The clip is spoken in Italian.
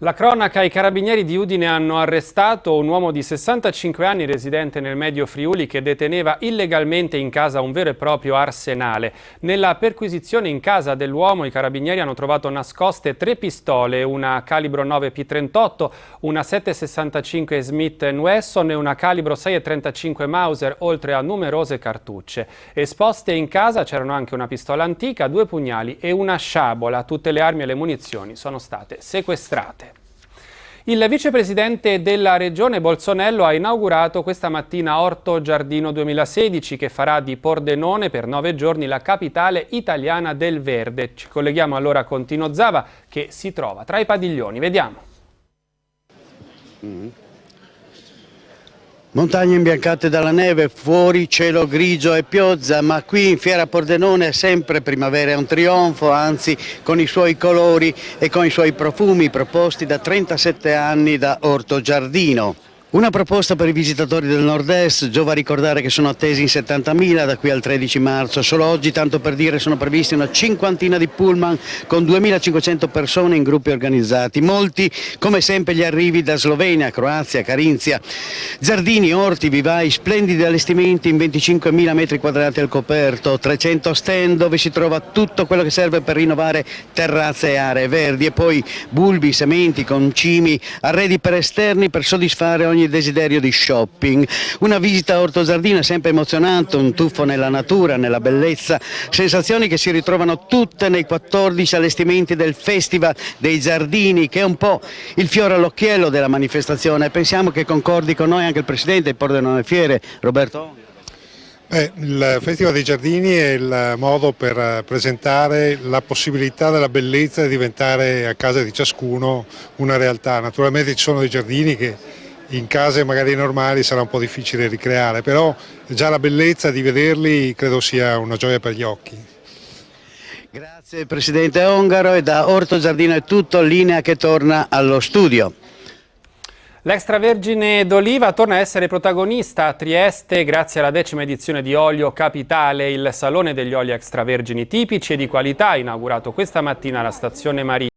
La cronaca: i carabinieri di Udine hanno arrestato un uomo di 65 anni residente nel Medio Friuli che deteneva illegalmente in casa un vero e proprio arsenale. Nella perquisizione in casa dell'uomo i carabinieri hanno trovato nascoste 3 pistole, una calibro 9 P38, una 7,65 Smith & Wesson e una calibro 6,35 Mauser, oltre a numerose cartucce. Esposte in casa c'erano anche una pistola antica, 2 pugnali e una sciabola. Tutte le armi e le munizioni sono state sequestrate. Il vicepresidente della regione Bolsonello ha inaugurato questa mattina Orto Giardino 2016, che farà di Pordenone per 9 giorni la capitale italiana del verde. Ci colleghiamo allora con Tino Zava, che si trova tra i padiglioni. Vediamo. Montagne imbiancate dalla neve, fuori cielo grigio e pioggia, ma qui in Fiera Pordenone è sempre primavera, è un trionfo, anzi con i suoi colori e con i suoi profumi proposti da 37 anni da Orto Giardino. Una proposta per i visitatori del nord-est. Giova ricordare che sono attesi in 70.000 da qui al 13 marzo. Solo oggi, tanto per dire, sono previsti una cinquantina di pullman con 2.500 persone in gruppi organizzati. Molti, come sempre, gli arrivi da Slovenia, Croazia, Carinzia. Giardini, orti, vivai, splendidi allestimenti in 25.000 metri quadrati al coperto, 300 stand dove si trova tutto quello che serve per rinnovare terrazze e aree verdi, e poi bulbi, sementi, concimi, arredi per esterni per soddisfare ogni desiderio di shopping. Una visita a Orto Giardino è sempre emozionante, un tuffo nella natura, nella bellezza, sensazioni che si ritrovano tutte nei 14 allestimenti del Festival dei Giardini, che è un po' il fiore all'occhiello della manifestazione. Pensiamo che concordi con noi anche il presidente di Pordenone Fiere, Roberto. Il Festival dei Giardini è il modo per presentare la possibilità della bellezza di diventare a casa di ciascuno una realtà. Naturalmente ci sono dei giardini che in case magari normali sarà un po' difficile ricreare, però già la bellezza di vederli credo sia una gioia per gli occhi. Grazie Presidente Ongaro, e da Orto Giardino è tutto, linea che torna allo studio. L'extravergine d'oliva torna a essere protagonista a Trieste grazie alla 10ª edizione di Olio Capitale, il salone degli oli extravergini tipici e di qualità, inaugurato questa mattina alla stazione marittima.